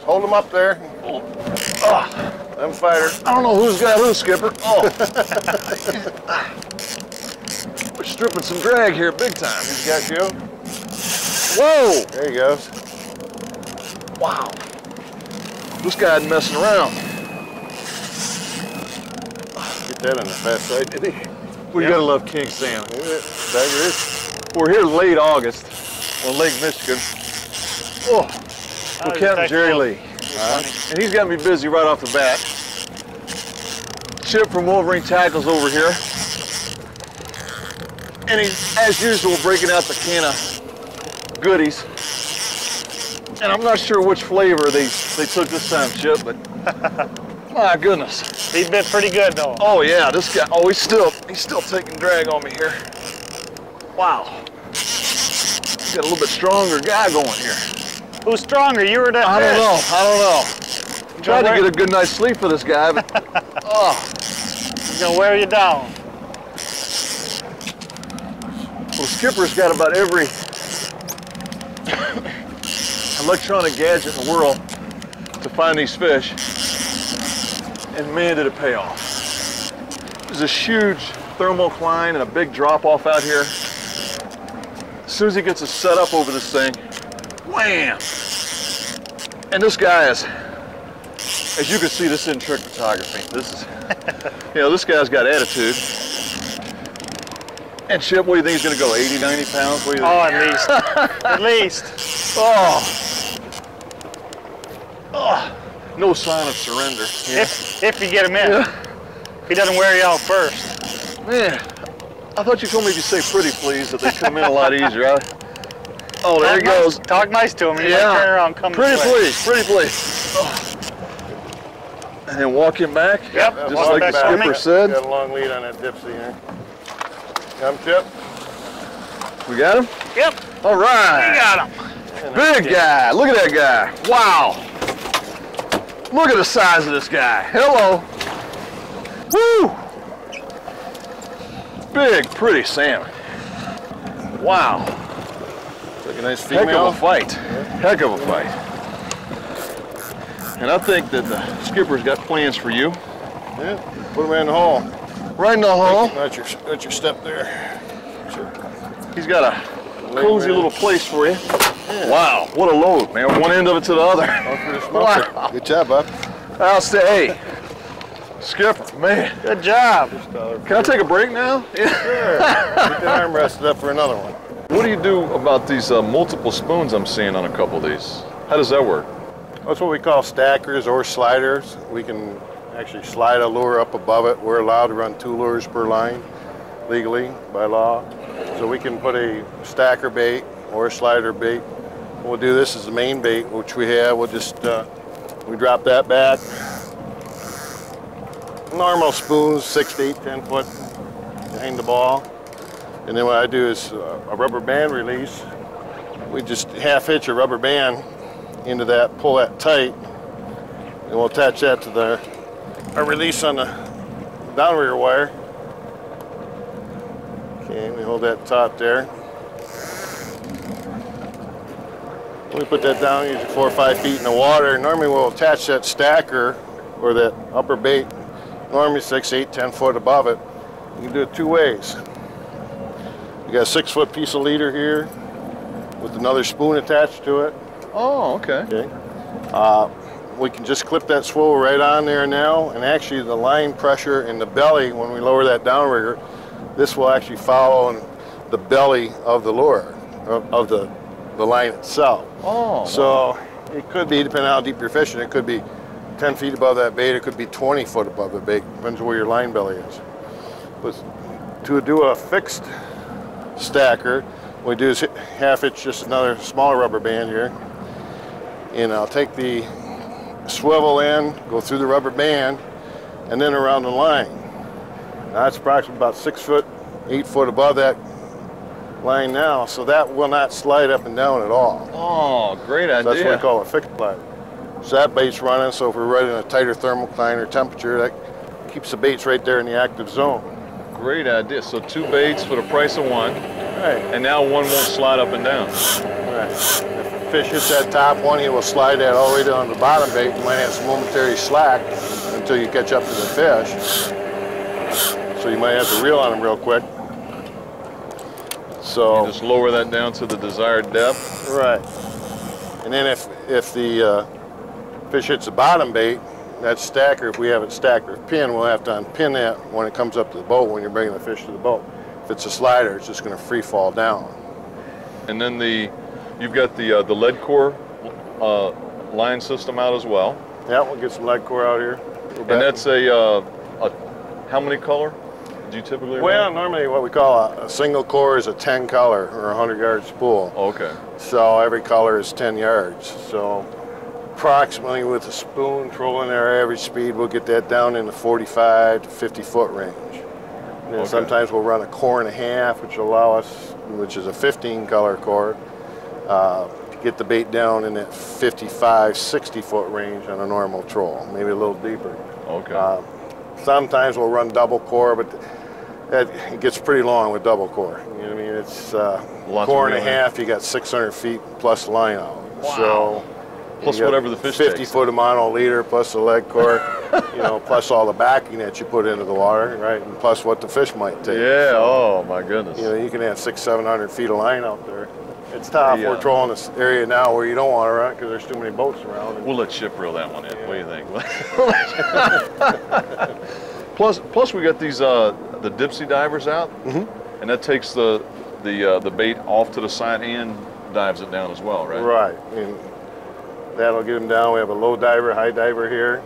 hold them up there. Them fighters. I don't know who's got who, Skipper. Oh. We're stripping some drag here, big time. He's got you. Whoa! There he goes. Wow. This guy isn't messing around. Get that on the fast side, did he? We gotta love king salmon. Tiger is. We're here late August on Lake Michigan. Oh, with Captain Jerry Lee. And he's got me busy right off the bat. Chip from Wolverine Tackles over here. And he's, as usual, breaking out the can of goodies. And I'm not sure which flavor they took this time, Chip, but my goodness. He's been pretty good though. Oh yeah, this guy, oh he's still taking drag on me here. Wow. Got a little bit stronger guy going here. Who's stronger, you or that I don't know. I'm trying to get a good night's sleep for this guy, but He's gonna wear you down. Well, Skipper's got about every electronic gadget in the world to find these fish, and man, did it pay off. There's this huge thermocline and a big drop off out here. As soon as he gets us set up over this thing, wham! And this guy is, as you can see, this isn't trick photography. This is, this guy's got attitude. And Chip, what do you think he's gonna go, 80, 90 pounds? What do you think? Oh, at least, at least. Oh, no sign of surrender. Yeah. If you get him in. Yeah. If he doesn't wear you out first. Man, I thought you told me if you say pretty please that they come in a lot easier. Oh, there he goes. Talk nice to him. He might turn around and come pretty this way. please, pretty please. Oh. And then walk him back. Yep. Just like the skipper said. Got a long lead on that dipsy here. Got him, Chip? We got him? Yep. All right. We got him. Big guy. Look at that guy. Wow. Look at the size of this guy. Hello. Woo. Big, pretty salmon. Wow. Like a nice female. Heck of a fight. Heck of a fight. And I think that the skipper's got plans for you. Yeah. Put him in the hole. Right in the hole. That's your step there. Sure. He's got a cozy little place for you. Yeah. Wow, what a load, man. One end of it to the other. Wow. Good job, bud. I'll say, hey, skipper, man. Good job. Can I take a break now? Yeah. Sure. Get the arm rested up for another one. What do you do about these multiple spoons I'm seeing on a couple of these? How does that work? That's what we call stackers or sliders. We can actually slide a lure up above it. We're allowed to run 2 lures per line legally by law. So we can put a stacker bait or a slider bait. We'll do this as the main bait, which we have. We'll just, we drop that back. Normal spoons, 6 to 8, 10 foot behind the ball. And then what I do is a rubber band release. We just half hitch a rubber band into that, pull that tight, and we'll attach that to our release on the downrigger wire. Okay, we hold that taut there. We put that down usually 4 or 5 feet in the water. Normally we'll attach that stacker or that upper bait, normally 6, 8, 10 foot above it. You can do it 2 ways. You got a 6 foot piece of leader here with another spoon attached to it. Oh, okay. Okay. We can just clip that swivel right on there now, and actually the line pressure in the belly, when we lower that downrigger, this will actually follow the belly of the lure, of the line itself. Oh. So it could be, depending on how deep you're fishing, it could be 10 feet above that bait, it could be 20 foot above the bait, depends on where your line belly is. But to do a fixed stacker, what we do is half hitch just another smaller rubber band here, and I'll take the swivel in, go through the rubber band, and then around the line. Now that's approximately about 6 foot, 8 foot above that line now, so that will not slide up and down at all. Oh, great idea. So that's what we call a fixed bite. So that bait's running, so if we're running a tighter thermocline or temperature, that keeps the baits right there in the active zone. Great idea. So 2 baits for the price of 1. Right. And now 1 won't slide up and down. Right. fish hits that top one, he will slide that all the way down to the bottom bait. You might have some momentary slack until you catch up to the fish. So you might have to reel on him real quick. So you just lower that down to the desired depth. Right. And then if the fish hits the bottom bait, that stacker, if we have it stacked with a pin, we'll have to unpin that when it comes up to the boat when you're bringing the fish to the boat. If it's a slider, it's just going to free fall down. And then you've got the lead core line system out as well. Yeah, we'll get some lead core out here. And that's a how many color do you typically Well, run? normally what we call a single core is a 10 color or a 100-yard spool. Okay. So every color is 10 yards. So approximately with a spoon trolling our average speed, we'll get that down in the 45 to 50 foot range. And then sometimes we'll run a core and a half, which will allow us, which is a 15 color core, to get the bait down in that 55, 60 foot range on a normal troll, maybe a little deeper. Okay. Sometimes we'll run double core, but it gets pretty long with double core. You know what I mean? It's core and a half, you got 600 feet plus line out. Wow. So plus whatever the fish 50 takes. foot of mono leader plus the lead core, you know, plus all the backing that you put into the water, right? And plus what the fish might take. Yeah, So, oh my goodness. you know, you can have 600, 700 feet of line out there. It's tough. Yeah. We're trolling this area now where you don't want to run because there's too many boats around. We'll let Chip reel that one in. What do you think? plus we got these the dipsy divers out, and that takes the bait off to the side and dives it down as well, right? Right. And that'll get them down. We have a low diver, high diver here.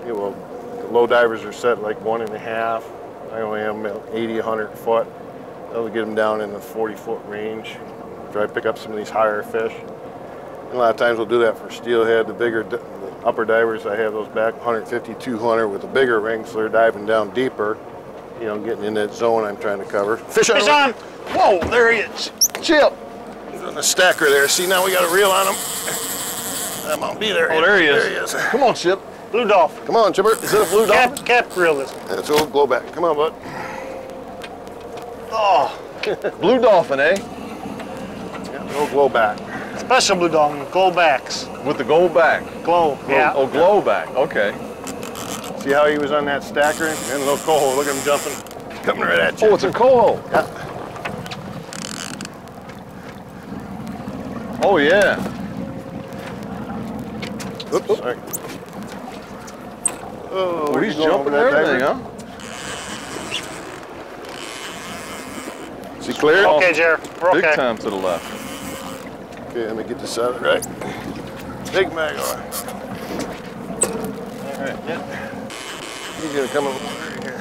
The low divers are set like 1.5. I only have them at 80, 100 foot. That'll get them down in the 40 foot range. Try to pick up some of these higher fish. And a lot of times we'll do that for steelhead. The bigger, the upper divers, I have those back 150, 200 with a bigger ring, so they're diving down deeper. You know, getting in that zone I'm trying to cover. Fish on! Whoa, there he is. Chip. He's on the stacker there. See, now we got a reel on him. That won't be there. Oh, there he is. There he is. Come on, Chip. Blue dolphin. Come on, Chipper. Is it a blue dolphin? Cap reel this. That's old blowback. Come on, bud. Oh, blue dolphin, eh? Yeah, old blowback. Special blue dolphin, glow backs. With the gold back. Glow, yeah. Oh, glow back. Okay. See how he was on that stacker? And a little coho. Look at him jumping. Coming right at you. Oh, it's a coho. Yeah. Oh, yeah. Oops, sorry. Oh, he's jumping and everything, huh? Is he clear? Okay, Jared, we're okay. Big time to the left. Okay, let me get this out of it right. Big mag on. All right, yeah. He's gonna come over here.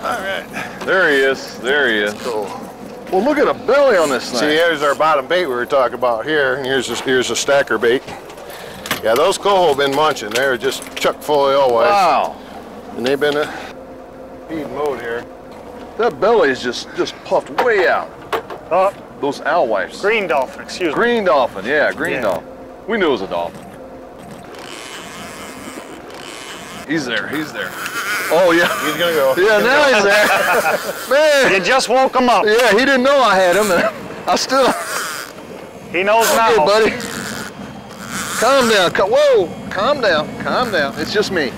All right. There he is. There he is. Cool. Well, look at the belly on this thing. See, here's our bottom bait we were talking about here, and here's a stacker bait. Yeah, those coho been munching. They're just chuck full of alewives. Wow. And they've been feed mode here. That belly is just puffed way out. Oh, Those alewives. green dolphin, excuse me. Green dolphin, yeah, green Yeah. dolphin. We knew it was a dolphin. He's there, he's there. Oh, yeah. He's gonna go. Yeah, now he's there. Man. You just woke him up. Yeah, he didn't know I had him. I still. He knows now. Okay, buddy. Calm down. Whoa, calm down. Calm down. It's just me.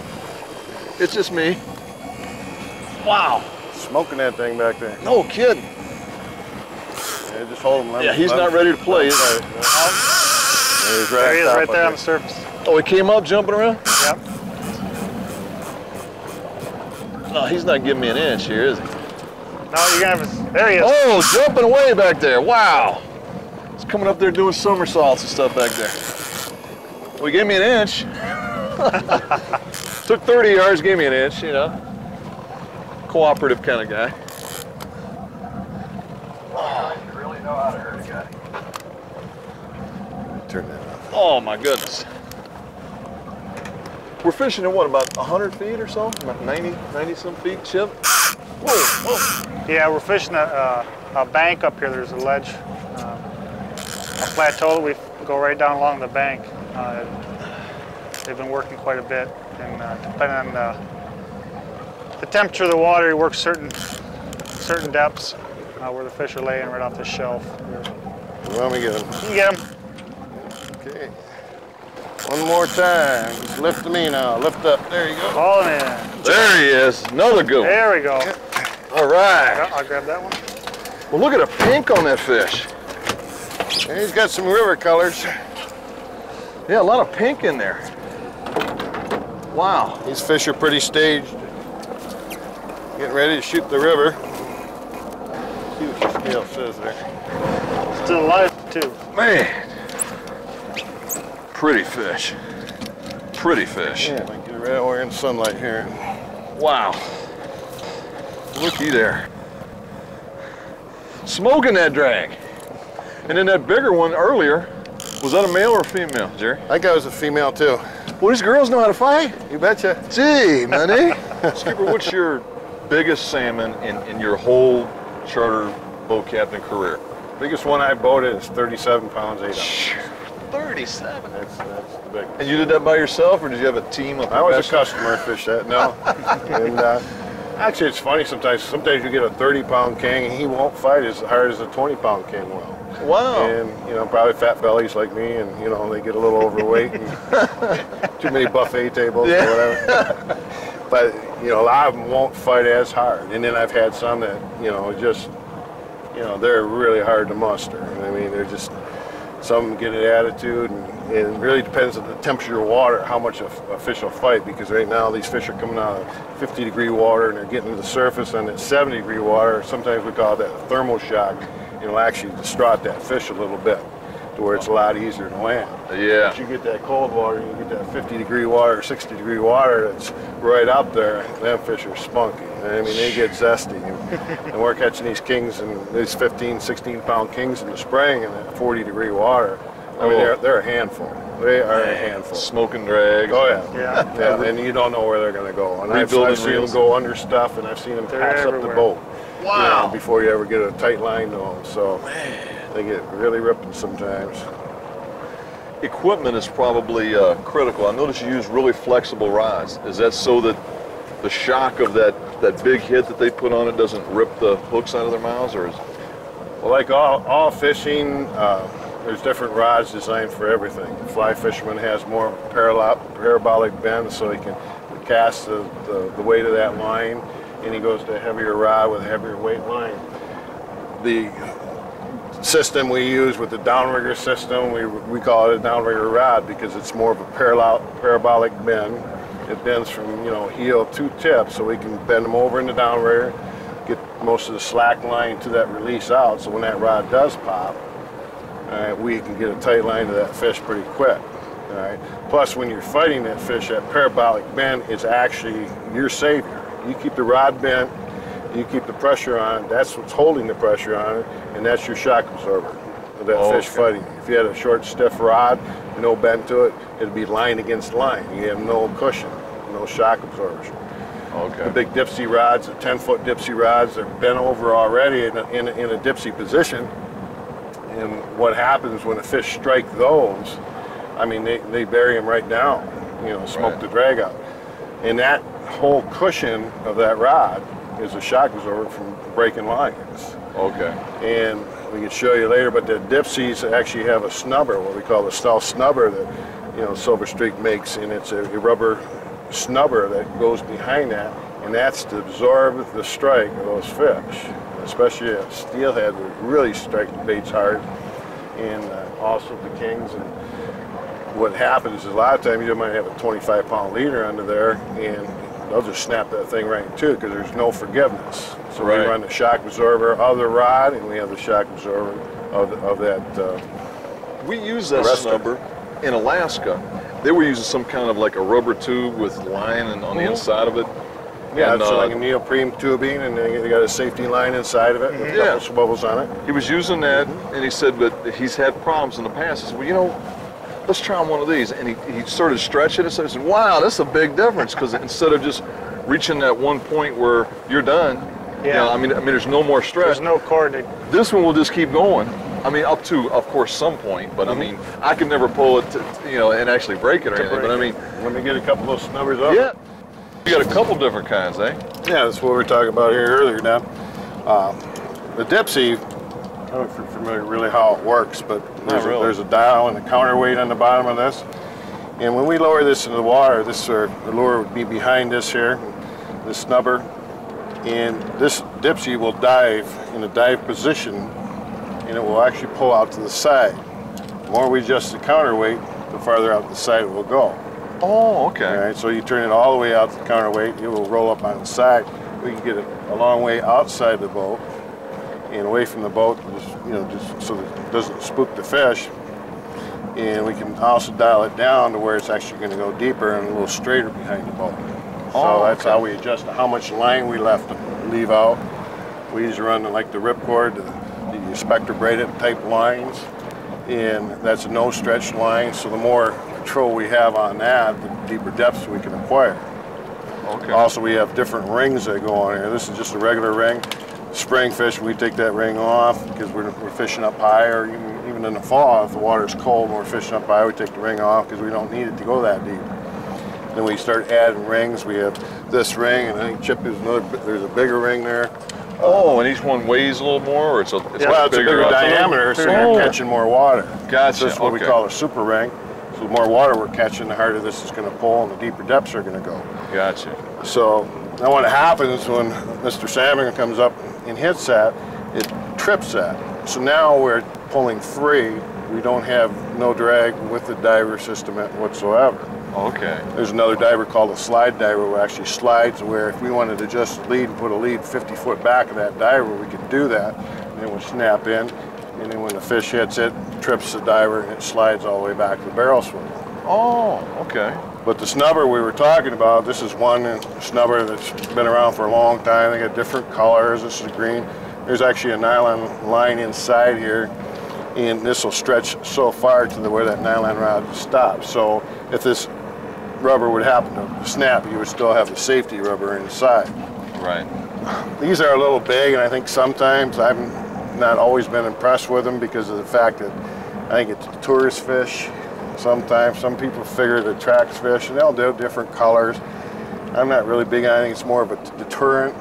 It's just me. Wow. Smoking that thing back there. No kidding. Yeah, just hold him. Yeah, he's not ready to play. He's There he is, right there on the surface. Oh, he came up jumping around? Yep. No, he's not giving me an inch here, is he? No, you're gonna have his, there he is. Oh, jumping away back there. Wow. He's coming up there doing somersaults and stuff back there. Well, he gave me an inch. Took 30 yards, gave me an inch, you know. Cooperative kind of guy. Oh, you really know how to hurt a guy. Turn that off. Oh my goodness. We're fishing at what, about 100 feet or so? About 90 some feet, Chip? Whoa, whoa. Yeah, we're fishing a bank up here. There's a ledge, a plateau. We go right down along the bank. They've been working quite a bit, and depending on the temperature of the water, you work certain depths where the fish are laying right off the shelf. Let me get him. You can get him. Okay. One more time. Just lift me now. Lift up. There you go. Hauling in. There he is. Another good one. There we go. All right. I'll grab that one. Well, look at the pink on that fish. And he's got some river colors. Yeah, a lot of pink in there. Wow. These fish are pretty staged. Getting ready to shoot the river. See what the scale says there. Still alive too. Man. Pretty fish. Pretty fish. Yeah, like get right over in sunlight here. Wow. Looky there. Smoking that drag. And then that bigger one earlier, was that a male or a female, Jerry? That guy was a female too. Well, these girls know how to fight. You betcha. Gee, money. Skipper, what's your biggest salmon in your whole charter boat captain career? Biggest one I boated is 37 pounds, 8 ounces. 37. That's the big. And you did that by yourself, or did you have a team of I was a professionals? customer fish that, no. And actually it's funny sometimes you get a 30-pound king and he won't fight as hard as a 20-pound king will. Wow. And, you know, probably fat bellies like me and, you know, they get a little overweight and too many buffet tables or whatever. But, you know, a lot of them won't fight as hard. And then I've had some that, you know, just, you know, they're really hard to muster. I mean, they're just, some get an attitude, and it really depends on the temperature of water, how much a fish will fight, because right now these fish are coming out of 50-degree water and they're getting to the surface on that 70-degree water. Sometimes we call that thermal shock. It'll actually distraught that fish a little bit to where it's a lot easier to land. Yeah. But you get that cold water, you get that 50-degree water, 60-degree water that's right up there, them fish are spunky. I mean, they get zesty. And we're catching these kings, and these 15, 16-pound kings in the spring in that 40-degree water. I mean, they're a handful. They are a handful. Smoking drags. Oh, yeah. Yeah. Yeah, and you don't know where they're going to go. And I've Rebuilding seen them reels. go under stuff, and I've seen them They're pass up the everywhere. boat. Wow. You know, before you ever get a tight line to them. So they get really ripping sometimes. Equipment is probably critical. I notice you use really flexible rods. Is that so that the shock of that big hit that they put on it doesn't rip the hooks out of their mouths, or is? Well, like all fishing, there's different rods designed for everything. The fly fisherman has more parabolic bend, so he can cast the weight of that line, and he goes to a heavier rod with a heavier weight line. The system we use with the downrigger system, we call it a downrigger rod because it's more of a parabolic bend. It bends from, you know, heel to tip, so we can bend them over in the downrigger, get most of the slack line to that release out, so when that rod does pop, we can get a tight line to that fish pretty quick. All right. Plus, when you're fighting that fish, that parabolic bend is actually your savior. You keep the rod bent, you keep the pressure on it, that's what's holding the pressure on it, and that's your shock absorber of that fish fighting. If you had a short, stiff rod, no bend to it, it'd be line against line. You have no cushion, no shock absorption. Okay. The big dipsy rods, the 10-foot dipsy rods, they're bent over already in a dipsy position. And what happens when a fish strike those, I mean, they bury them right down, you know, smoke the drag out. And that whole cushion of that rod is a shock absorber from breaking lines. Okay. And we can show you later, but the dipsies actually have a snubber, what we call the stealth snubber that, you know, Silver Streak makes, and it's a rubber snubber that goes behind that, and that's to absorb the strike of those fish, especially a steelhead that really strike the baits hard, and also the kings. And what happens is a lot of times you might have a 25-pound leader under there, and they'll just snap that thing right in two because there's no forgiveness. So we run the shock absorber of the rod, and we have the shock absorber of that. We use that snubber in Alaska. They were using some kind of like a rubber tube with line on the inside of it. Yeah, and, it's like a neoprene tubing, and they got a safety line inside of it with a couple swivels on it. He was using that, and he said, but he's had problems in the past. He said, well, you know, let's try one of these. And he started stretching it, so I said, wow, that's a big difference, because instead of just reaching that one point where you're done, you know, I mean, there's no more stretch. There's no cord. This one will just keep going. I mean, up to, of course, some point, but I mean, I can never pull it, you know, and actually break it or anything, but I mean. Let me get a couple of those snubbers up. Yeah. You got a couple different kinds, eh? Yeah, that's what we were talking about here earlier now. The dipsy I don't know if you're familiar really how it works, but there's a dial and a counterweight on the bottom of this. And when we lower this into the water, the lure would be behind this here, this snubber. And this dipsy will dive in a dive position, and it will actually pull out to the side. The more we adjust the counterweight, the farther out the side it will go. Oh, okay. All right, so you turn it all the way out to the counterweight, it will roll up on the side. We can get it a long way outside the boat and away from the boat, just so that it doesn't spook the fish. And we can also dial it down to where it's actually going to go deeper and a little straighter behind the boat. So that's how we adjust how much line we leave out. We usually run like the ripcord, the Spectre braided type lines, and that's a no stretch line. So the more control we have on that, the deeper depths we can acquire. Okay. Also, we have different rings that go on here. This is just a regular ring. Spring fish, we take that ring off because we're fishing up high, or even in the fall, if the water's cold and we're fishing up high, we take the ring off because we don't need it to go that deep. Then we start adding rings. We have this ring, and I think Chip is there's a bigger ring there. Oh, and each one weighs a little more, or it's a bigger diameter, so you're catching more water. Gotcha. So this is what we call a super ring. So the more water we're catching, the harder this is going to pull, and the deeper depths are going to go. Gotcha. So now what happens when Mr. Salmon comes up and hits that, it trips that. So now we're pulling free. We don't have no drag with the diver system whatsoever. Okay. There's another diver called a slide diver, where it actually slides, where if we wanted to adjust the lead and put a lead 50 foot back of that diver, we could do that. And it would snap in, and then when the fish hits it, trips the diver, and it slides all the way back to the barrel swivel. Oh, okay. But the snubber we were talking about, this is one snubber that's been around for a long time. They got different colors. This is green. There's actually a nylon line inside here, and this will stretch so far to where that nylon rod stops. So if this rubber would happen to snap, you would still have the safety rubber inside. Right. These are a little big, and I think sometimes I've not always been impressed with them because of the fact that I think it's tourist fish. Sometimes some people figure it attracts fish, and they'll do different colors. I'm not really big on it. I think it's more of a deterrent.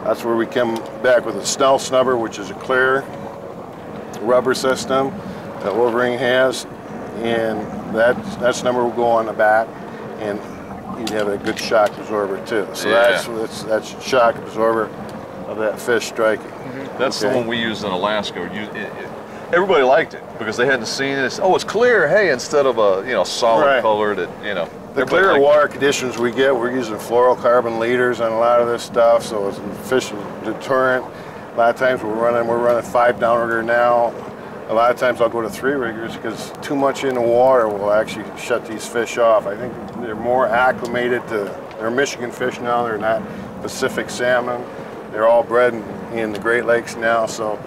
That's where we come back with a Snell snubber, which is a clear rubber system that Wolverine has, and that snubber will go on the back, and you'd have a good shock absorber too. So that's shock absorber of that fish striking. Mm-hmm. That's the one we used in Alaska. Everybody liked it because they hadn't seen it. It's clear, hey, instead of a solid color that The clear water conditions we get, we're using fluorocarbon leaders on a lot of this stuff, so it's a fish deterrent. A lot of times we're running 5 downrigger now. A lot of times I'll go to 3 riggers because too much in the water will actually shut these fish off. I think they're more acclimated to, they're Michigan fish now, they're not Pacific salmon. They're all bred in the Great Lakes now, so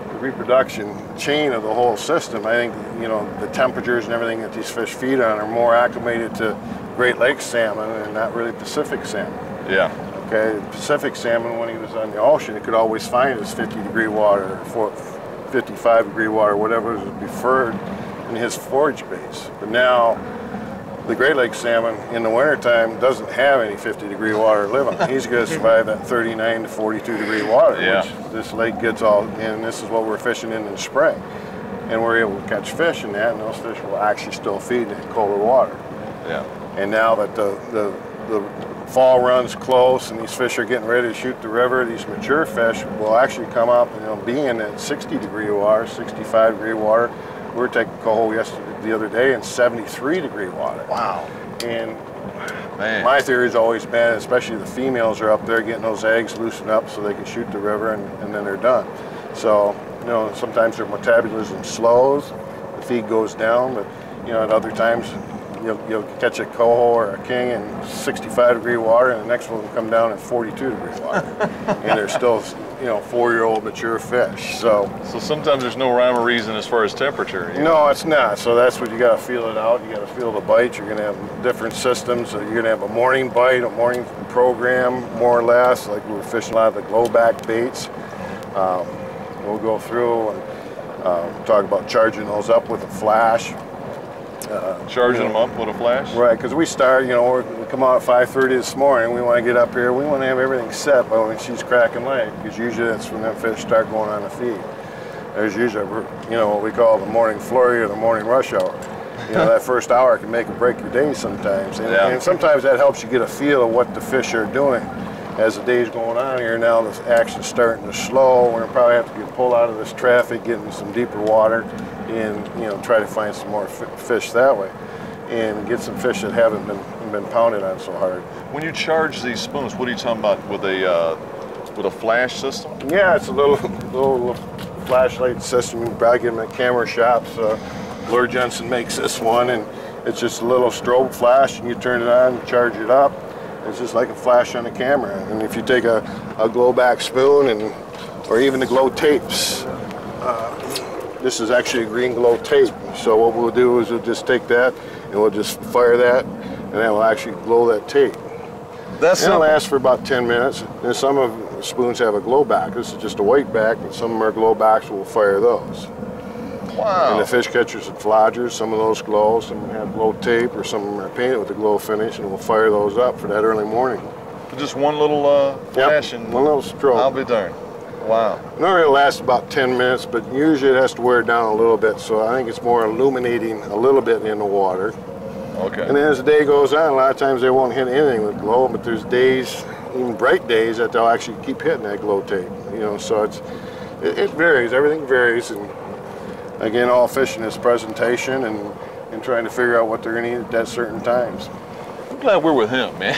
the reproduction chain of the whole system, I think, the temperatures and everything that these fish feed on are more acclimated to Great Lakes salmon and not really Pacific salmon. Yeah. Okay, Pacific salmon, when he was on the ocean, he could always find his 50-degree water, 55-degree water, whatever was preferred in his forage base. But now, the Great Lakes salmon in the wintertime doesn't have any 50-degree water to live on. He's going to survive at 39 to 42-degree water, which this lake gets all, and this is what we're fishing in the spring. And we're able to catch fish in that, and those fish will actually still feed in colder water. Yeah. And now that the fall runs close and these fish are getting ready to shoot the river, these mature fish will actually come up and be in that 60-degree water, 65-degree water. We were taking coho the other day in 73-degree water. Wow. And my theory has always been, especially the females are up there getting those eggs loosened up so they can shoot the river, and then they're done. So, sometimes their metabolism slows, the feed goes down, but, at other times, you'll catch a coho or a king in 65-degree water, and the next one will come down in 42-degree water. And they're still, 4-year-old mature fish. So sometimes there's no rhyme or reason as far as temperature. No, it's not. So that's what you got to feel it out. You got to feel the bite. You're going to have different systems. So you're going to have a morning bite, a morning program, more or less. Like we're fishing a lot of the glowback baits. We'll go through and talk about charging those up with a flash. Charging them up with a flash? Right, because we start, you know, we come out at 5:30 this morning. We want to get up here. We want to have everything set by when she's cracking light, because usually that's when them fish start going on the feed. There's usually, you know, what we call the morning flurry or the morning rush hour. You know, that first hour can make or break your day sometimes. And sometimes that helps you get a feel of what the fish are doing. As the day's going on here, now the action's starting to slow. We're gonna probably have to get pulled out of this traffic, get into some deeper water, and you know, try to find some more fish that way, and get some fish that haven't been pounded on so hard. When you charge these spoons, what are you talking about? With a flash system? Yeah, it's a little flashlight system. You can probably get them at camera shops. Lord Jensen makes this one, and it's just a little strobe flash, and you turn it on, and charge it up. It's just like a flash on a camera. And if you take a glow back spoon, or even the glow tapes, this is actually a green glow tape. So what we'll do is we'll just take that and we'll just fire that, and then we'll actually glow that tape. It'll last for about 10 minutes. And some of the spoons have a glow back. This is just a white back, but some of them are glow backs. We'll fire those. Wow. And the fish catchers and flodgers, some of those glow, some of them have glow tape, or some of them are painted with a glow finish, and we'll fire those up for that early morning. Just one little flash, yep, and one little strobe. I'll be darned. Wow. Normally it lasts about 10 minutes, but usually it has to wear down a little bit, so I think it's more illuminating a little bit in the water. Okay. And then as the day goes on, a lot of times they won't hit anything with glow, but there's days, even bright days, that they'll actually keep hitting that glow tape. You know, so it varies. Everything varies, and again, all fishing is presentation and trying to figure out what they're going to eat at certain times. I'm glad we're with him, man.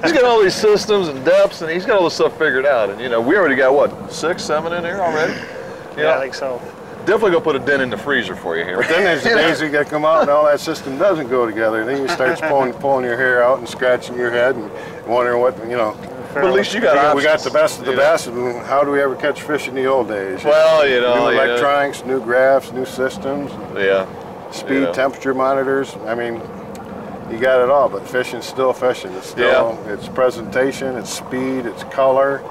He's got all these systems and depths, and he's got all this stuff figured out. And you know, we already got what, 6, 7 in here already? Yeah, I think so. Definitely gonna put a dent in the freezer for you here. But then there's the days you got to come out and all that system doesn't go together. Then you start pulling your hair out and scratching your head and wondering what, you know. But at least you got options. We got the best of the best, and how do we ever catch fish in the old days? Well, you know, new electronics, new graphs, new systems. Yeah. Speed, temperature monitors. I mean, you got it all, but fishing's still fishing. It's still, it's presentation, it's speed, it's color.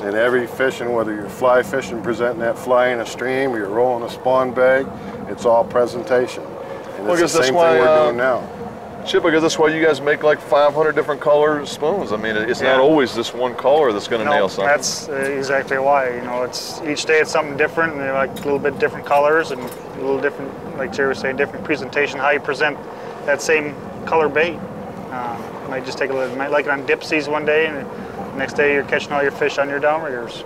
And every fishing, whether you're fly fishing, presenting that fly in a stream, or you're rolling a spawn bag, it's all presentation. And it's the same thing we're doing now. Chip, I guess that's why you guys make like 500 different color spoons. I mean, it's not always this one color that's going to nail something. That's exactly why. You know, it's each day it's something different, and they're like a little bit different colors and a little different, like Jerry was saying, different presentation. How you present that same color bait. Might just take a little. Might like it on dipsies one day, and the next day you're catching all your fish on your downriggers.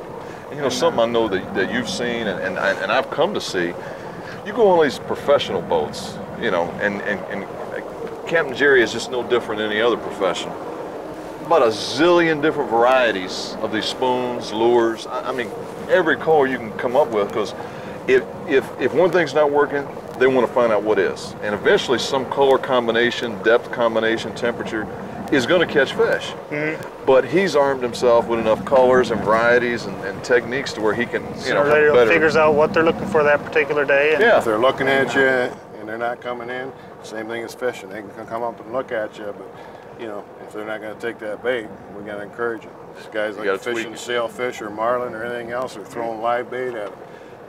You know, something I know that you've seen and I've come to see. You go on these professional boats, you know, and Captain Jerry is just no different than any other professional. About a zillion different varieties of these spoons, lures. I mean, every color you can come up with, because if one thing's not working, they want to find out what is. And eventually some color combination, depth combination, temperature is going to catch fish. Mm-hmm. But he's armed himself with enough colors and varieties and techniques to where he can, you know, better. Figures out what they're looking for that particular day. And if they're looking at you and they're not coming in, same thing as fishing. They can come up and look at you, but you know, if they're not going to take that bait, we got to encourage them. These guys like fishing sailfish or marlin or anything else, or throwing live bait at them.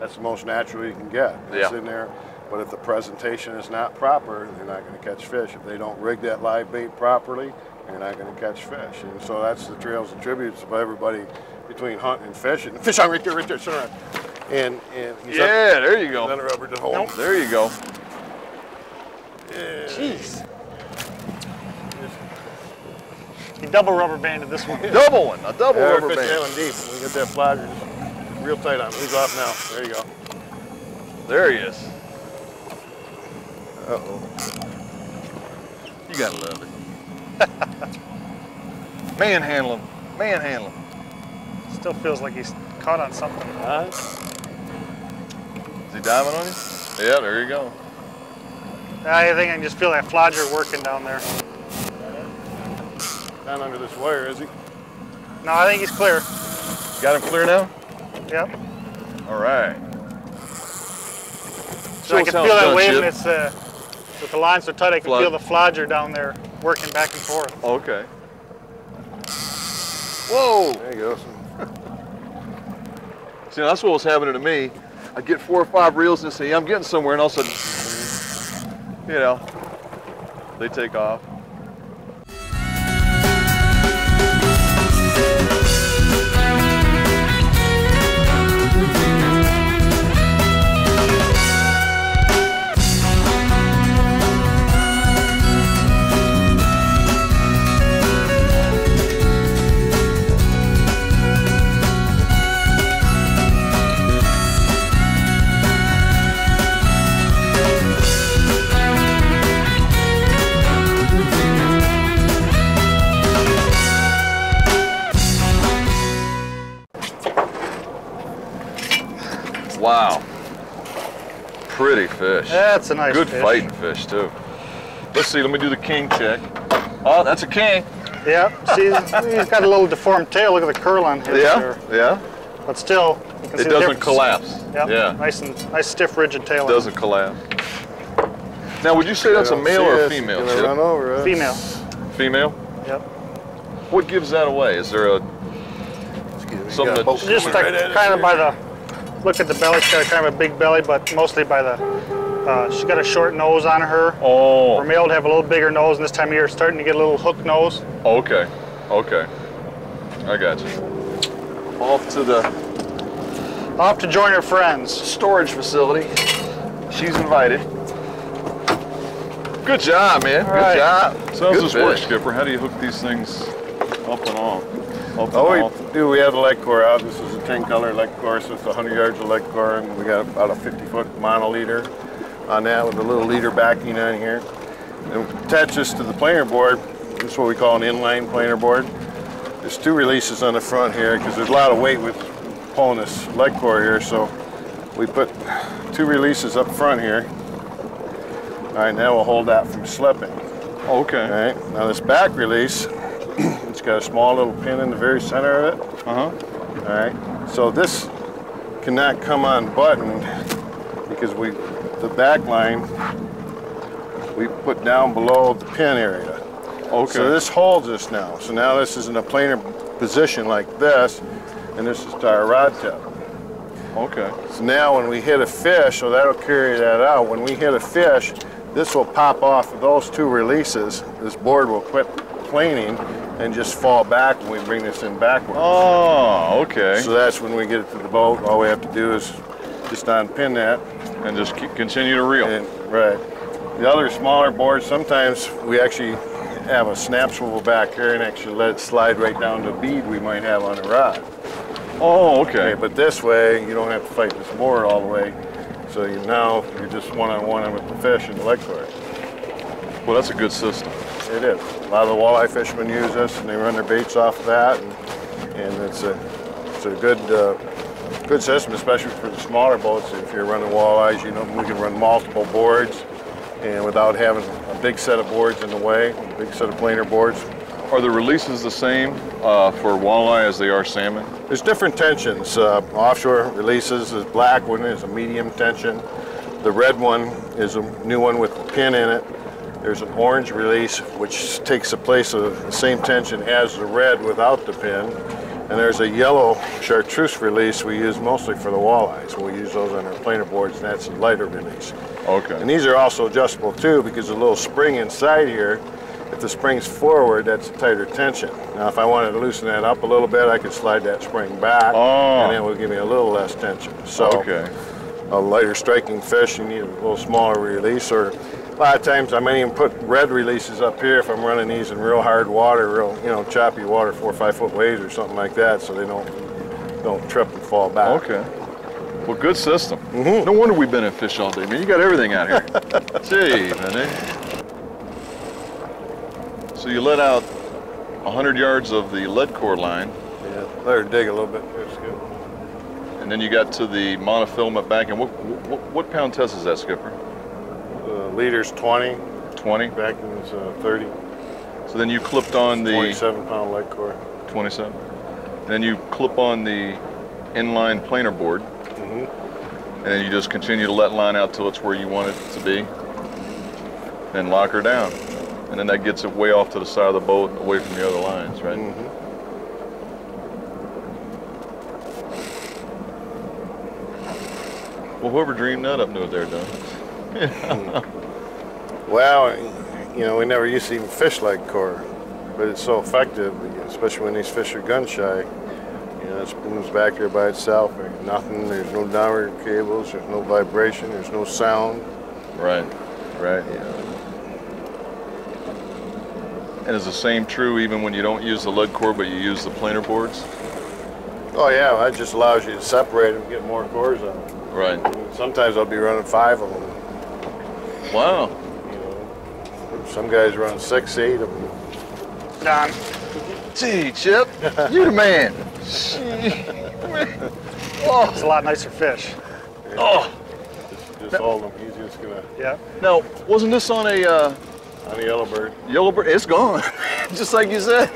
That's the most natural you can get. It's in there. But if the presentation is not proper, they're not going to catch fish. If they don't rig that live bait properly, they're not going to catch fish. And so that's the trails and tributes of everybody between hunting and fishing. Fish on right there, turn around. And there you go. Then a rubber to hold. Nope. There you go. Jeez. He double rubber banded this one. Double one, a double rubber band. Fish down deep. We get that flogger real tight on him. He's off now. There you go. There he is. Uh-oh. You gotta love it. Manhandle him. Manhandle him. Still feels like he's caught on something. Is he diving on you? Yeah, there you go. I think I can just feel that flodger working down there. Down under this wire, is he? No, I think he's clear. Got him clear now? Yep. All right. So I can feel that wave. It's with the lines so tight, I can feel the flodger down there working back and forth. Okay. Whoa! There you go. See, that's what was happening to me. I get 4 or 5 reels and say, I'm getting somewhere, and all of a sudden, you know, they take off. Wow, pretty fish. That's a nice Good fish. fighting fish too. Let's see, let me do the king check. Oh, that's a king. Yeah, see, he's got a little deformed tail. Look at the curl on his there. Yeah. But still, you can see It the doesn't difference. collapse. Yep. Yeah. Nice stiff, rigid tail. It doesn't collapse. Now, would you say that's a male or a female? Gonna Chip? run over us. Female. Female? Yep. What gives that away? Is there a something that Just like kind of by the look at the belly. She's got kind of a big belly, but mostly by the. She's got a short nose on her. Oh. For male to have a little bigger nose, and this time of year it's starting to get a little hook nose. Okay. Okay. I got you. Off to join her friends. storage facility. She's invited. Good job, man. Good job. So how's this work, Skipper? How do you hook these things up and on? Up and off? We have the leg core out. This is a 10-color leg core, so it's 100 yards of leg core, and we got about a 50-foot monoliter on that with a little leader backing on here. And attach this to the planer board. This is what we call an inline planer board. There's two releases on the front here because there's a lot of weight with pulling this leg core here, so we put two releases up front here. All right, now we'll hold that from slipping. Okay. All right, now this back release, it's got a small little pin in the very center of it. Uh-huh. All right, so this cannot come unbuttoned because the back line we put down below the pin area. Okay. So this holds us now. So now this is in a planar position like this, and this is to our rod tip. Okay. So now when we hit a fish, so that'll carry that out. When we hit a fish, this will pop off of those two releases. This board will quit planing and just fall back when we bring this in backwards. Oh, okay. So that's when we get it to the boat. All we have to do is just unpin that. And just continue to reel. Right. The other smaller boards, sometimes we actually have a snap swivel back here and actually let it slide right down to a bead we might have on a rod. Oh, okay. But this way, you don't have to fight this board all the way. So now you're just one-on-one with the fish and the leg core. Well, that's a good system. It is. A lot of the walleye fishermen use this, and they run their baits off of that, and it's a good system, especially for the smaller boats. If you're running walleyes, you know we can run multiple boards, and without having a big set of boards in the way, a big set of planer boards. Are the releases the same for walleye as they are salmon? There's different tensions. Offshore releases, the black one is a medium tension. The red one is a new one with a pin in it. There's an orange release, which takes the place of the same tension as the red without the pin. And there's a yellow chartreuse release we use mostly for the walleyes. We use those on our planer boards, and that's a lighter release. Okay. And these are also adjustable too, because the little spring inside here, if the spring's forward, that's a tighter tension. Now, if I wanted to loosen that up a little bit, I could slide that spring back, and it will give me a little less tension. So, a lighter striking fish, you need a little smaller release, or a lot of times I might even put red releases up here if I'm running these in real hard water, real choppy water, 4 or 5 foot waves or something like that, so they don't trip and fall back. Okay. Well, good system. No wonder we've been in fish all day, man. You got everything out here. Gee, man. So you let out 100 yards of the lead core line. Yeah, let her dig a little bit. That's good. And then you got to the monofilament bank. And what pound test is that, Skipper? Leader's 20. 20? Backing is 30. So then you clipped on the 27-pound lead core. 27. And then you clip on the inline planer board. And then you just continue to let line out till it's where you want it to be. Then lock her down. And then that gets it way off to the side of the boat, away from the other lines, right? Well, whoever dreamed that up knew what they were doing. Well, you know, we never used to even fish like core, but it's so effective, especially when these fish are gun shy. You know, it spooms back there by itself. There's nothing, there's no downward cables, there's no vibration, there's no sound. Right, right. You know. And is the same true even when you don't use the lead core, but you use the planer boards? Oh yeah, that just allows you to separate them and get more cores on them. Right. Sometimes I'll be running 5 of them. Wow. You know, some guys run 6, 8 of them. Don. Gee, Chip, you the man. Oh. It's a lot nicer fish. Oh. Just hold them. He's just gonna. Yeah. Now, wasn't this on a On the yellowbird. yellowbird? It's gone, just like you said.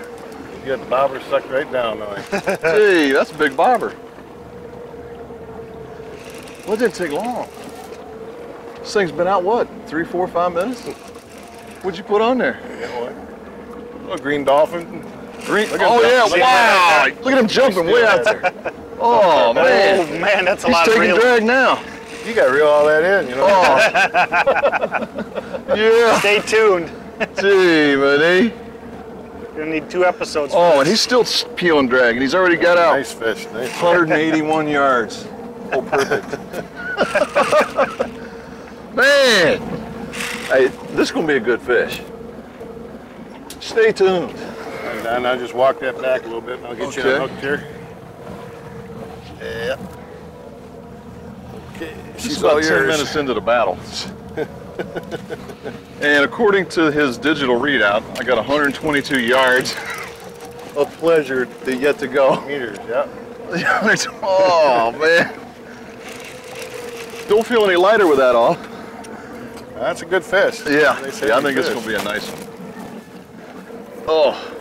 You got the bobber sucked right down now. Gee, that's a big bobber. Well, it didn't take long. This thing's been out, what, 3, 4, 5 minutes? What'd you put on there? You know what? Oh, green dolphin. Green. Look at Oh, him yeah, jump. wow. Look at him jumping way out there. Oh, man. Oh man, that's a He's lot of taking real. drag now. You got to reel all that in, you know. Oh. Yeah. Stay tuned. Gee, buddy. You're gonna need 2 episodes. For Oh, this. and he's still peeling drag, and he's already got out Nice fish. Nice. 181 yards. Oh, perfect. Man, hey, this is gonna be a good fish. Stay tuned. And I'll just walk that back a little bit and I'll get you Okay. hooked here. Yeah. Okay. She's She's about all 10 yours. minutes into the battle. And according to his digital readout, I got 122 yards of pleasure yet to go. Meters, yeah. Oh, man. Don't feel any lighter with that off. That's a good fish. Yeah, They say yeah, I good think it's fish. gonna be a nice one. Oh.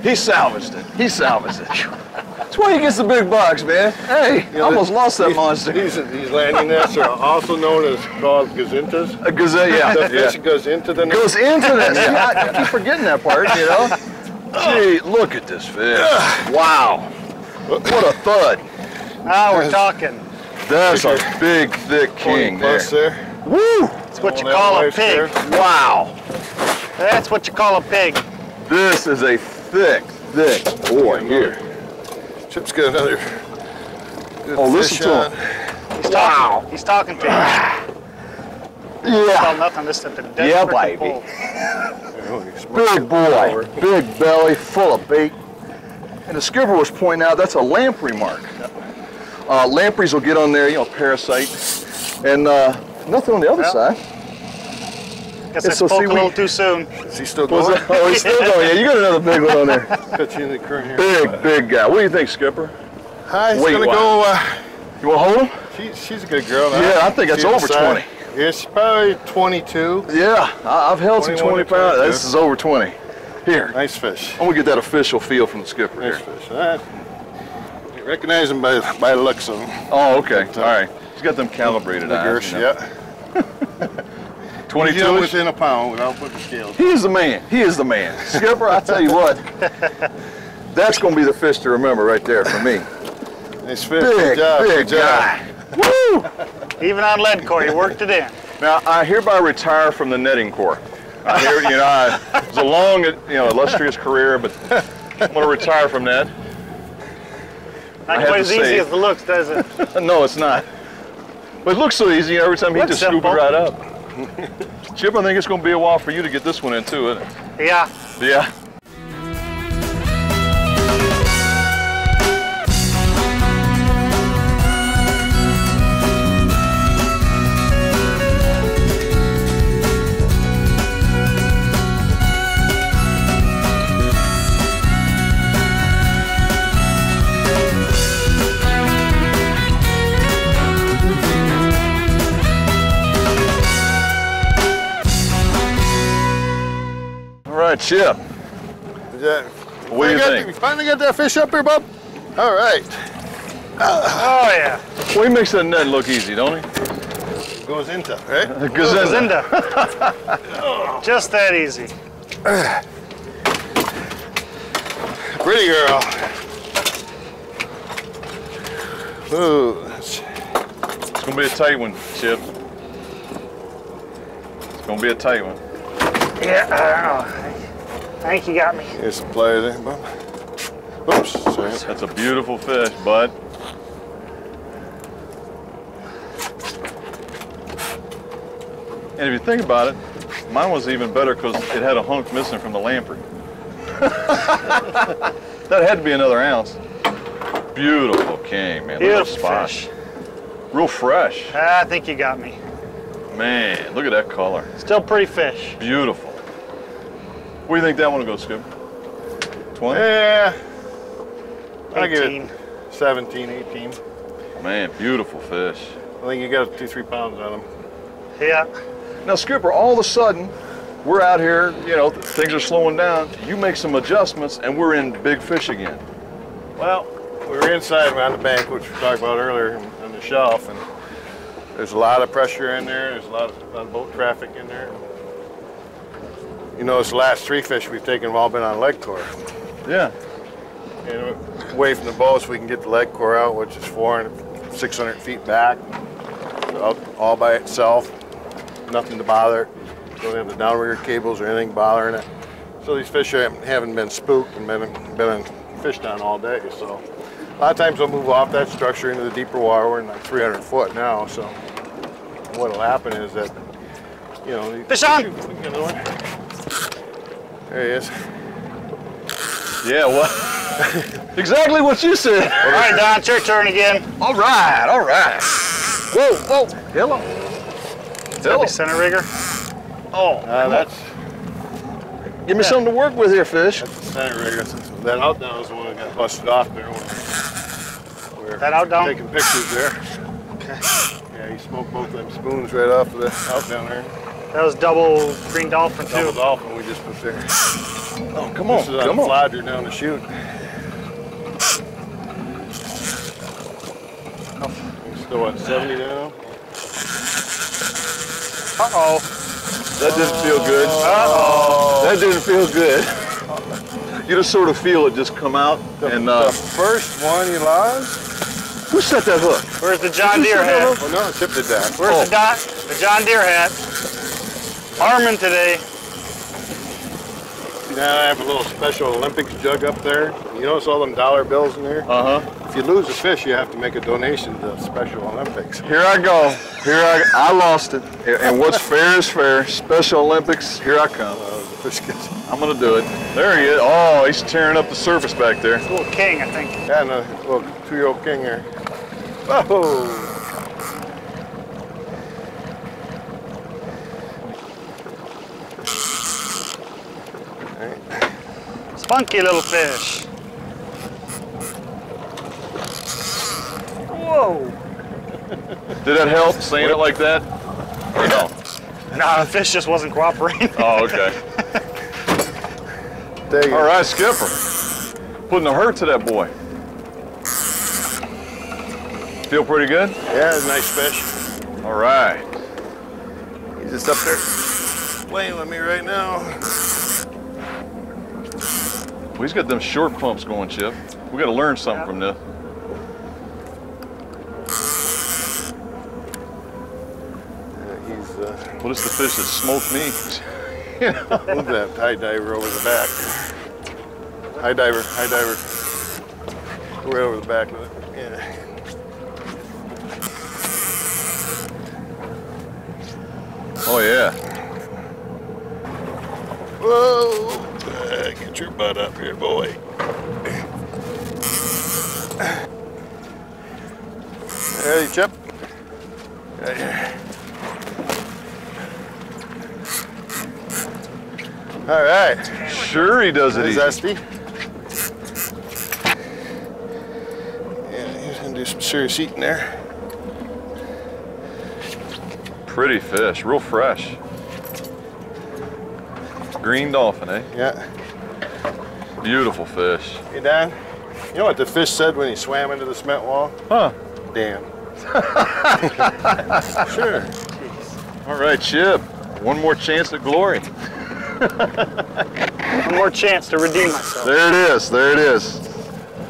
He salvaged it. He salvaged it. That's why he gets the big bucks, man. Hey, You know, almost lost that these- monster. These landing nets are also known as called gazintas. A gazelle, yeah. The fish goes into the net. Goes into this. See, I keep forgetting that part, you know? Gee, look at this fish. Wow. What a thud. Now we're talking. That's a big, thick king there. Close there. Woo! That's what you that call a wife's pig. there. Wow. That's what you call a pig. This is a thick, thick boy here. Chip's got another good Oh, fish listen to on. him. He's talking. He's talking to you. Call Yeah. nothing. This is the dead Yeah, frickin' baby. bull. Big boy. Big belly, full of bait. And the skipper was pointing out that's a lamprey mark. Lampreys will get on there, you know, parasite. And nothing on the other side. Guess Yeah, I so spoke see, a we- little too soon. Is he still Was going? it? Oh, he's still going. Yeah, you got another big one on there. Cut you in the current here. Big, big guy. What do you think, Skipper? Hi, he's Weight gonna wise. go. You want to hold him? She's a good girl. Now. Yeah, I think that's See the over size? 20. Yeah, she's probably 22. Yeah, I've held some 21 20 to pounds. 22. This is over 20. Here, Nice fish. I'm gonna get that official feel from the skipper Nice here. fish. You recognize him by the looks of him. Oh, okay. All right. He's got them calibrated The eyes. girth, You know. yeah. 22 He's -ish? within a pound without putting the scales. He is the man. He is the man. Skipper, I tell you what, that's gonna be the fish to remember right there for me. Nice fish. Big, good job. big good job. guy. Woo! Even on lead core, you worked it in. Now, I hereby retire from the netting corps. I hear, you know, it was a long, you know, illustrious career, but I'm going to retire from that. I Not had quite to as easy save. as it looks, does it? No, it's not. But it looks so easy every time he Looks just scoop it simple. right up. Chip, I think it's going to be a while for you to get this one in too, isn't it? Yeah. Yeah. All right, Chip. What do you think? You finally got that fish up here, bub? All right. Oh yeah. Well, he makes that net look easy, don't he? Goes into, right? Gazinda. Just that easy. Pretty girl. Ooh, It's gonna be a tight one, Chip. It's gonna be a tight one. Yeah, I don't know. I think you got me. here's some pliers there, bud. Oops, sorry. That's a beautiful fish, bud. And if you think about it, mine was even better because it had a hunk missing from the lamprey. That had to be another ounce. Beautiful king, man. Beautiful Look at that spot. fish. Real fresh. I think you got me. Man, look at that color. Still pretty fish. Beautiful. Where do you think that one will go, Skip? 20? Yeah. I'll give 18. it 17, 18. Man, beautiful fish. I think you got 2-3 pounds on them. Yeah. Now, Skipper, all of a sudden, we're out here, you know, things are slowing down. You make some adjustments, and we're in big fish again. Well, we were inside on the bank, which we talked about earlier, on the shelf, and there's a lot of pressure in there. There's a lot of boat traffic in there. You notice the last 3 fish we've taken have all been on leg core. Yeah. And away from the boats, we can get the leg core out, which is 400, 600 feet back, out all by itself. Nothing to bother. Don't have the downrigger cables or anything bothering it. So these fish haven't been spooked and been fished on all day. So a lot of times they'll move off that structure into the deeper water. We're in like 300 foot now. So what'll happen is that, you know, Fish on! There he is. Yeah, what? Exactly what you said. All right, Don, it's your turn again. All right, all right. Whoa, whoa. Hello. That'll be center rigger. Oh, That's give me something to work with here, fish. the center rigger. That out down is the one that got busted off there. We're That out down? taking pictures there. Okay. Yeah, he smoked both them spoons right off of the out down there. That was double green dolphin Double too. dolphin we just put there. Oh, come on, This is on come the on. flodger down the chute. Still at 70 now. Uh-oh. That didn't feel good. Uh-oh. That didn't feel good. You just sort of feel it just come out. And The first one you lost? who set that hook? Where's the John Deere hat? Oh no, Chip did that. Where's the John Deere hat? Armin today. See, now I have a little Special Olympics jug up there. You notice all them dollar bills in there? Uh-huh. If you lose a fish, you have to make a donation to Special Olympics. Here I go. I lost it. And what's fair is fair. Special Olympics, here I come. The fish gets I'm gonna do it. There he is. Oh, he's tearing up the surface back there. Little king, I think. yeah, and a little 2-year-old king here. Whoa! Spunky little fish. Whoa. Did that help, saying it like that? Or no? Nah, the fish just wasn't cooperating. Oh, okay. There you All go. right, Skipper. Putting a hurt to that boy. Feel pretty good? Yeah, it's a nice fish. All right. He's just up there playing with me right now. Well, he's got them short pumps going, Chip. We got to learn something from this. He's Well, it's the fish that smoked me. move that high diver over the back. High diver. Go right over the back of it. Yeah. Oh, yeah. Whoa! Get your butt up here, boy. Ready, Chip? Right here. All right. Sure he does it There's easy. Esty. Yeah, he's gonna do some serious eating there. Pretty fish, real fresh. Green dolphin, eh? Yeah. Beautiful fish. Hey, Don, you know what the fish said when he swam into the cement wall? Huh. Damn. Sure. All right, Chip. One more chance at glory. One more chance to redeem myself. There it is. There it is.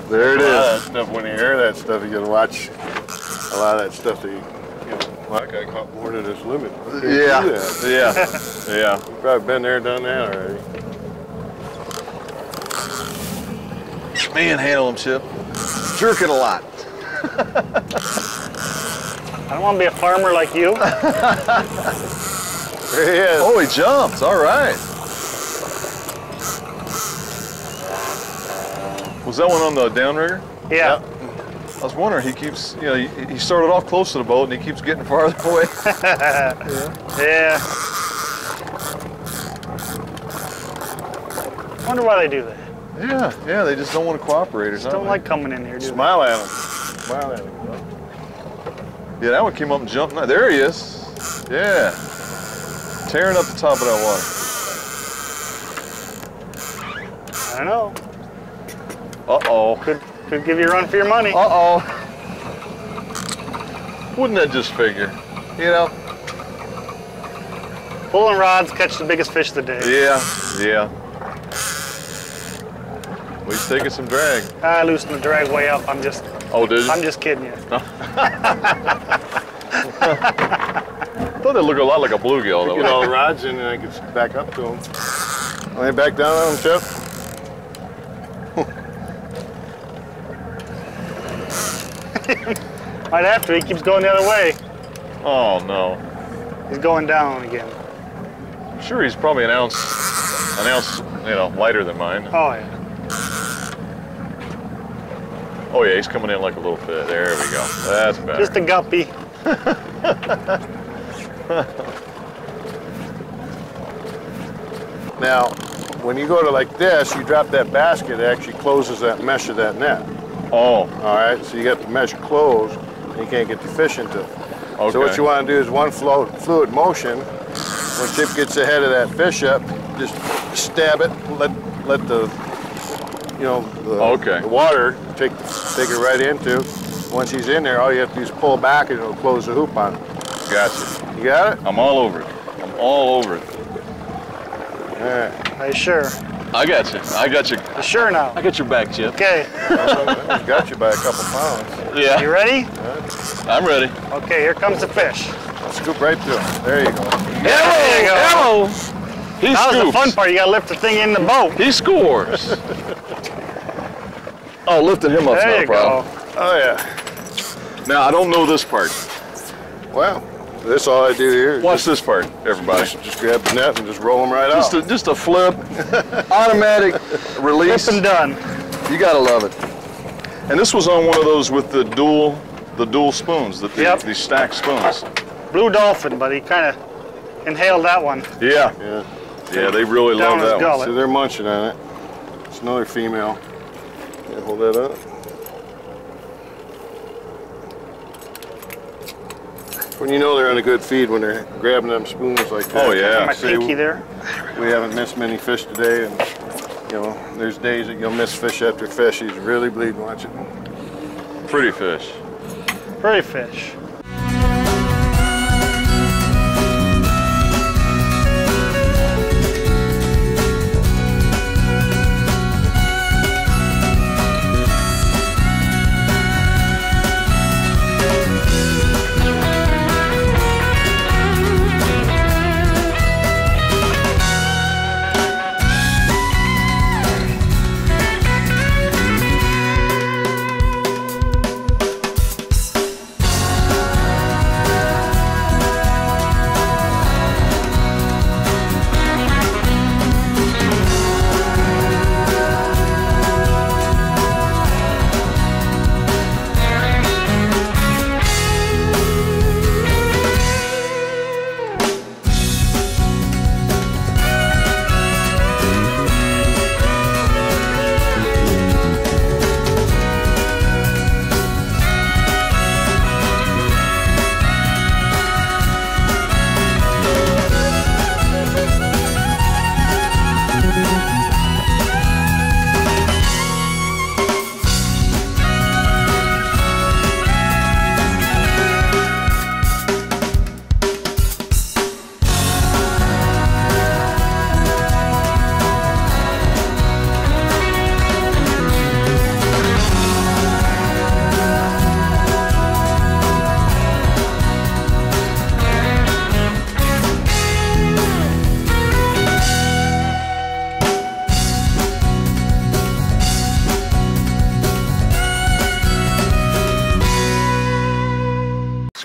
There it A lot of is. that stuff, when you hear that stuff, you gotta watch a lot of that stuff that you know, that guy caught more than his limit. You can't do Yeah. that. Yeah. You've probably been there, done that already. Manhandle him, Chip. Jerk it a lot. I don't want to be a farmer like you. There he is. Oh, he jumped. All right. Was that one on the downrigger? Yeah. I was wondering, he keeps, you know, he started off close to the boat and he keeps getting farther away. Yeah. Wonder why they do that. Yeah, they just don't want to cooperate or something. Don't like coming in here, do they? Smile at him. Smile at him. Yeah, that one came up and jumped. There he is. Yeah. Tearing up the top of that water. I don't know. Uh-oh. Could give you a run for your money. Uh-oh. Wouldn't that just figure? You know? Pulling rods catch the biggest fish of the day. Yeah. Well, he's taking some drag. I loosened the drag way up. I'm just kidding you. I thought they looked a lot like a bluegill, though. Get all the rods in and I can back up to him. Lay back down on him, Chip. Might have to. He keeps going the other way. Oh, no. He's going down again. I'm sure he's probably an ounce, you know, lighter than mine. Oh, yeah. Oh, yeah, he's coming in like a little fish. There we go. That's better. Just a guppy. Now, when you go to like this, you drop that basket, it actually closes that mesh of that net. Oh, All right, so you got the mesh closed, and you can't get the fish into it. okay. So what you want to do is one fluid motion. When Chip gets ahead of that fish up, just stab it, let the Okay. the water take it right into. Once he's in there, all you have to do is pull back and it'll close the hoop on it. Gotcha. You got it? I'm all over it. I'm all over it. All right. Are you sure? I got you. You sure now? I got your back, Chip. Okay. Got you by a couple pounds. Yeah. You ready? I'm ready. Okay, here comes the fish. Scoop right through him. There you go. There you go. Hello. He That was the scoops. fun part. You gotta lift the thing in the boat. He scores. Oh, lifting him up's There not a you problem. go. Oh yeah. Now, I don't know this part. Well, this all I do here is Watch this part, everybody. just grab the net and just roll them right out. Just a flip, automatic release. Flip and done. You gotta love it. And this was on one of those with the dual spoons, Yep. the stacked spoons. Blue dolphin, but he kind of inhaled that one. Yeah. Yeah. Yeah, they really Down love his that one. gullet. So they're munching on it. It's another female. Yeah, hold that up. When you know they're on a good feed, when they're grabbing them spoons like that. Oh, yeah. My Say pinky there. we haven't missed many fish today, and you know, there's days that you'll miss fish after fish. He's really bleeding watching. Pretty fish. Pretty fish.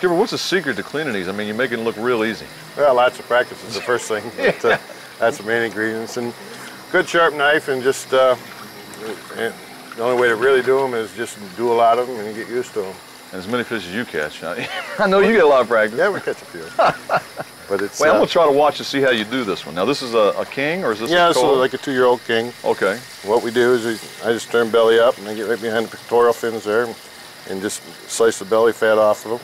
Skipper, what's the secret to cleaning these? I mean, you're making it look real easy. Well, lots of practice is the first thing. But, that's the main ingredients. And good sharp knife, and just and the only way to really do them is just do a lot of them and you get used to them. And as many fish as you catch. I know you get a lot of practice. Yeah, we catch a few. But it's. Wait, I'm gonna try to watch to see how you do this one. Now, this is a king, or is this? Yeah, a this is like a 2-year-old king. Okay. What we do is I just turn belly up and I get right behind the pectoral fins there and just slice the belly fat off of them.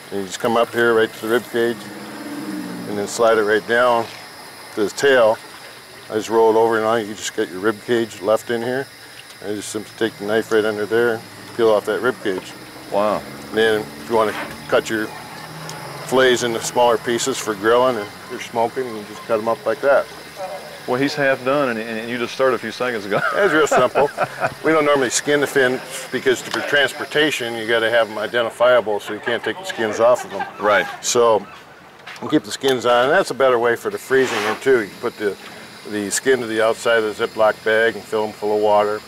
And you just come up here right to the rib cage and then slide it right down to his tail. I just roll it over and on. You just get your rib cage left in here. I just simply take the knife right under there and peel off that rib cage. Wow. And then if you want to cut your fillets into smaller pieces for grilling and you're smoking, you just cut them up like that. Well, he's half done, and you just started a few seconds ago. That's real simple. We don't normally skin the fins because for transportation, you got to have them identifiable, so you can't take the skins off of them. Right. So you keep the skins on, and that's a better way for the freezing in too. You put the skin to the outside of the Ziploc bag and fill them full of water,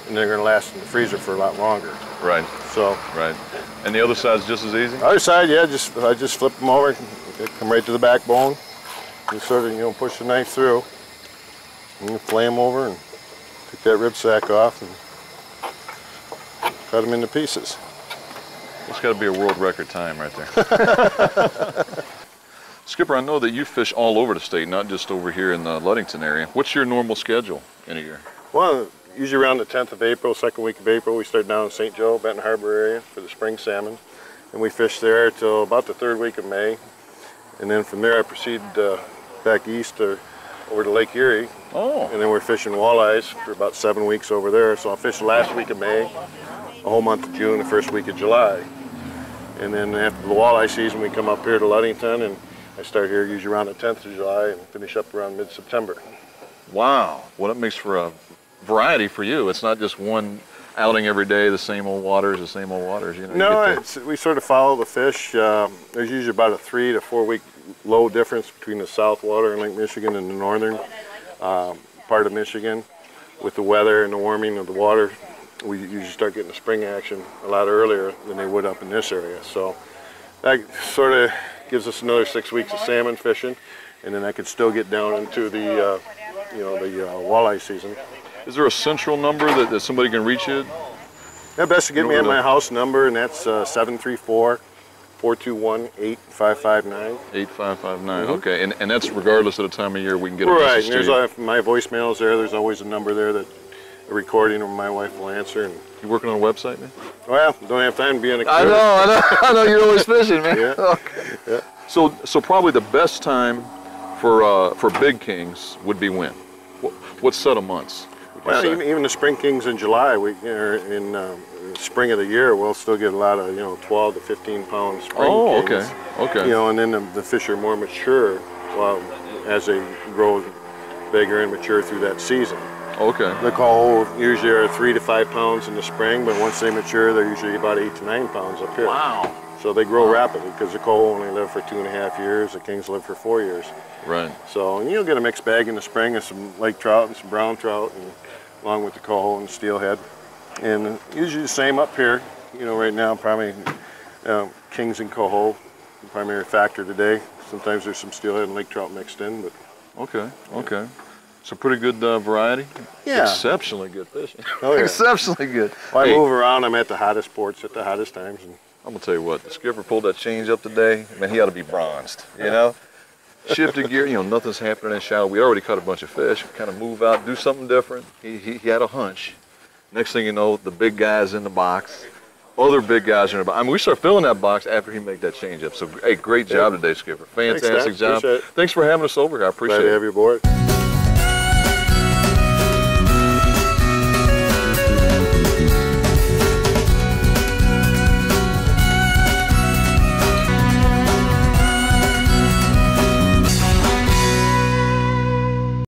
and they're going to last in the freezer for a lot longer. Right. So. Right. And the other side's just as easy? Other side, yeah, I just flip them over, they come right to the backbone, and sort of, push the knife through, and you flay them over and take that rib sack off and cut them into pieces. It's got to be a world record time right there. Skipper, I know that you fish all over the state, not just over here in the Ludington area. What's your normal schedule in a year? Well, usually around the 10th of April, second week of April, we start down in St. Joe, Benton Harbor area for the spring salmon. And we fish there till about the third week of May. And then from there I proceed back east over to Lake Erie. Oh. And then we're fishing walleyes for about 7 weeks over there. So I'll fish the last week of May, the whole month of June, the first week of July. And then after the walleye season, we come up here to Ludington, and I start here usually around the 10th of July and finish up around mid-September. Wow. Well, that makes for a variety for you. It's not just one outing every day, the same old waters, the same old waters. No, we sort of follow the fish. There's usually about a 3 to 4 week low difference between the south water in Lake Michigan and the northern part of Michigan. With the weather and the warming of the water, we usually start getting the spring action a lot earlier than they would up in this area. So that sort of gives us another 6 weeks of salmon fishing, and then I could still get down into the walleye season. Is there a central number that somebody can reach you? Yeah, best to get me at my house number, and that's 734-421-8559. 8559, okay. And that's regardless of the time of year we can get a right, message and to you. there's my voicemail's there. There's always a number there that a recording or my wife will answer. And You working on a website, man? well, don't have time to be on a I know, you're always fishing, man. Yeah. Okay. Yeah. So probably the best time for big kings would be when? What set of months? Well, even the spring kings in July, in the spring of the year, we'll still get a lot of 12 to 15 pound spring kings. Okay. And then the fish are more mature as they grow bigger and mature through that season. Okay. The coho usually are 3 to 5 pounds in the spring, but once they mature, they're usually about 8 to 9 pounds up here. Wow. So they grow rapidly because the coho only live for 2.5 years. The kings live for 4 years. Right. So and you'll get a mixed bag in the spring of some lake trout and some brown trout, and along with the coho and steelhead. And usually the same up here. Right now probably kings and coho, the primary factor today. Sometimes there's some steelhead and lake trout mixed in, but. Okay. So pretty good variety? Yeah. Exceptionally good fishing. Oh, yeah. Exceptionally good. Well, I move around. I'm at the hottest ports at the hottest times. And I'm gonna tell you what, the skipper pulled that change up today. Man, he ought to be bronzed. Shifted gear. Nothing's happening in shallow. We already caught a bunch of fish. Kind of move out, do something different. He had a hunch. Next thing you know, the big guy's in the box. Other big guys are in the box. I mean, we start filling that box after he made that change up. So, hey, great job today, Skipper. Fantastic job. Appreciate it. Thanks for having us over here. I appreciate Glad it. to have you aboard.